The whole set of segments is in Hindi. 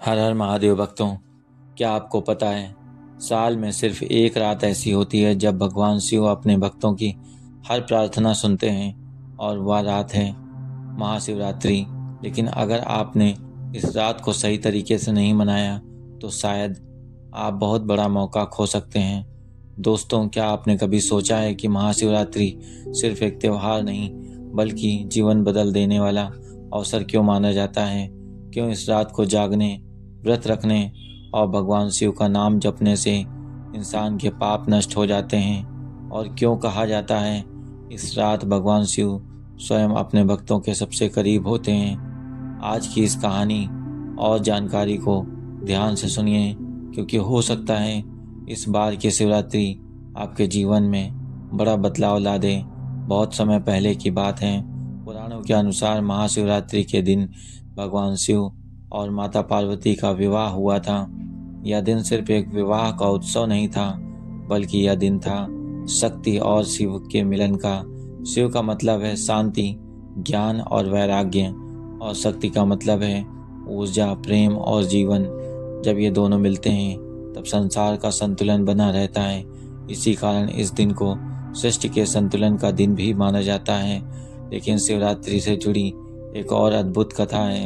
हर हर महादेव भक्तों, क्या आपको पता है साल में सिर्फ एक रात ऐसी होती है जब भगवान शिव अपने भक्तों की हर प्रार्थना सुनते हैं और वह रात है महाशिवरात्रि। लेकिन अगर आपने इस रात को सही तरीके से नहीं मनाया तो शायद आप बहुत बड़ा मौका खो सकते हैं। दोस्तों, क्या आपने कभी सोचा है कि महाशिवरात्रि सिर्फ एक त्योहार नहीं बल्कि जीवन बदल देने वाला अवसर क्यों माना जाता है? क्यों इस रात को जागने, व्रत रखने और भगवान शिव का नाम जपने से इंसान के पाप नष्ट हो जाते हैं? और क्यों कहा जाता है इस रात भगवान शिव स्वयं अपने भक्तों के सबसे करीब होते हैं? आज की इस कहानी और जानकारी को ध्यान से सुनिए, क्योंकि हो सकता है इस बार की शिवरात्रि आपके जीवन में बड़ा बदलाव ला दे। बहुत समय पहले की बात है। पुराणों के अनुसार महाशिवरात्रि के दिन भगवान शिव और माता पार्वती का विवाह हुआ था। यह दिन सिर्फ एक विवाह का उत्सव नहीं था, बल्कि यह दिन था शक्ति और शिव के मिलन का। शिव का मतलब है शांति, ज्ञान और वैराग्य, और शक्ति का मतलब है ऊर्जा, प्रेम और जीवन। जब ये दोनों मिलते हैं तब संसार का संतुलन बना रहता है। इसी कारण इस दिन को सृष्टि के संतुलन का दिन भी माना जाता है। लेकिन शिवरात्रि से जुड़ी एक और अद्भुत कथा है।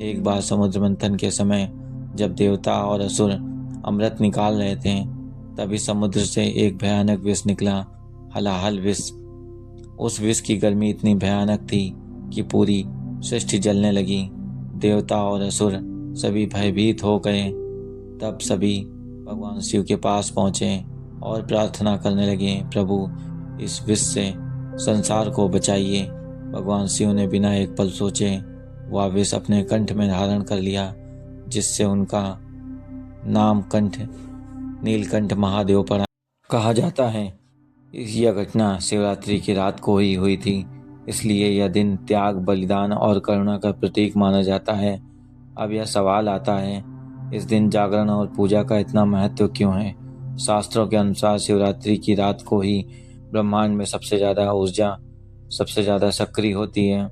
एक बार समुद्र मंथन के समय जब देवता और असुर अमृत निकाल रहे थे, तभी समुद्र से एक भयानक विष निकला, हलाहल विष। उस विष की गर्मी इतनी भयानक थी कि पूरी सृष्टि जलने लगी। देवता और असुर सभी भयभीत हो गए। तब सभी भगवान शिव के पास पहुंचे और प्रार्थना करने लगे, प्रभु इस विष से संसार को बचाइए। भगवान शिव ने बिना एक पल सोचे वह विष अपने कंठ में धारण कर लिया, जिससे उनका नाम कंठ नीलकंठ महादेव पड़ा। कहा जाता है यह घटना शिवरात्रि की रात को ही हुई थी, इसलिए यह दिन त्याग, बलिदान और करुणा का प्रतीक माना जाता है। अब यह सवाल आता है, इस दिन जागरण और पूजा का इतना महत्व क्यों है? शास्त्रों के अनुसार शिवरात्रि की रात को ही ब्रह्मांड में सबसे ज़्यादा ऊर्जा सबसे ज़्यादा सक्रिय होती है।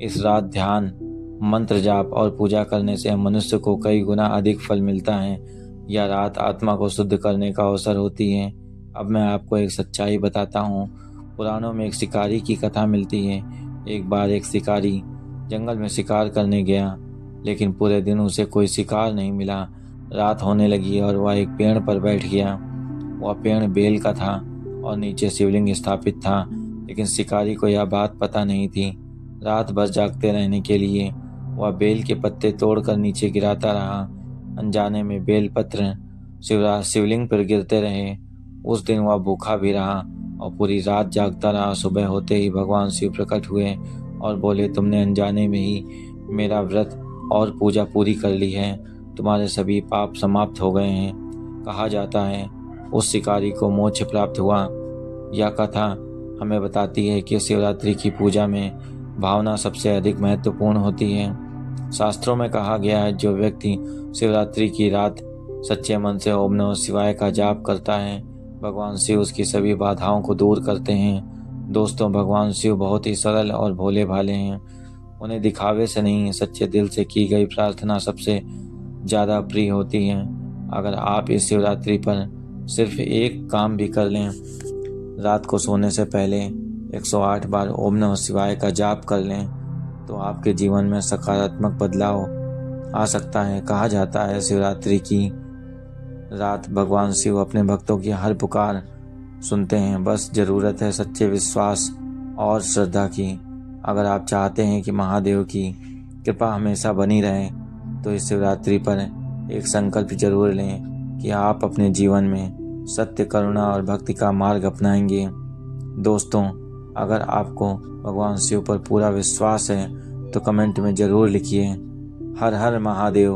इस रात ध्यान, मंत्र जाप और पूजा करने से मनुष्य को कई गुना अधिक फल मिलता है। यह रात आत्मा को शुद्ध करने का अवसर होती है। अब मैं आपको एक सच्चाई बताता हूँ। पुराणों में एक शिकारी की कथा मिलती है। एक बार एक शिकारी जंगल में शिकार करने गया, लेकिन पूरे दिन उसे कोई शिकार नहीं मिला। रात होने लगी और वह एक पेड़ पर बैठ गया। वह पेड़ बेल का था और नीचे शिवलिंग स्थापित था, लेकिन शिकारी को यह बात पता नहीं थी। रात भर जागते रहने के लिए वह बेल के पत्ते तोड़कर नीचे गिराता रहा। अनजाने में बेल पत्र शिवलिंग पर गिरते रहे। उस दिन वह भूखा भी रहा और पूरी रात जागता रहा। सुबह होते ही भगवान शिव प्रकट हुए और बोले, तुमने अनजाने में ही मेरा व्रत और पूजा पूरी कर ली है, तुम्हारे सभी पाप समाप्त हो गए हैं। कहा जाता है उस शिकारी को मोक्ष प्राप्त हुआ। यह कथा हमें बताती है कि शिवरात्रि की पूजा में भावना सबसे अधिक महत्वपूर्ण होती है। शास्त्रों में कहा गया है, जो व्यक्ति शिवरात्रि की रात सच्चे मन से ओम नमः शिवाय का जाप करता है, भगवान शिव उसकी सभी बाधाओं को दूर करते हैं। दोस्तों, भगवान शिव बहुत ही सरल और भोले भाले हैं। उन्हें दिखावे से नहीं, सच्चे दिल से की गई प्रार्थना सबसे ज़्यादा प्रिय होती है। अगर आप इस शिवरात्रि पर सिर्फ एक काम भी कर लें, रात को सोने से पहले 108 बार ओम नमः शिवाय का जाप कर लें, तो आपके जीवन में सकारात्मक बदलाव आ सकता है। कहा जाता है शिवरात्रि की रात भगवान शिव अपने भक्तों की हर पुकार सुनते हैं। बस ज़रूरत है सच्चे विश्वास और श्रद्धा की। अगर आप चाहते हैं कि महादेव की कृपा हमेशा बनी रहे, तो इस शिवरात्रि पर एक संकल्प जरूर लें कि आप अपने जीवन में सत्य, करुणा और भक्ति का मार्ग अपनाएंगे। दोस्तों, अगर आपको भगवान शिव पर पूरा विश्वास है तो कमेंट में ज़रूर लिखिए, हर हर महादेव।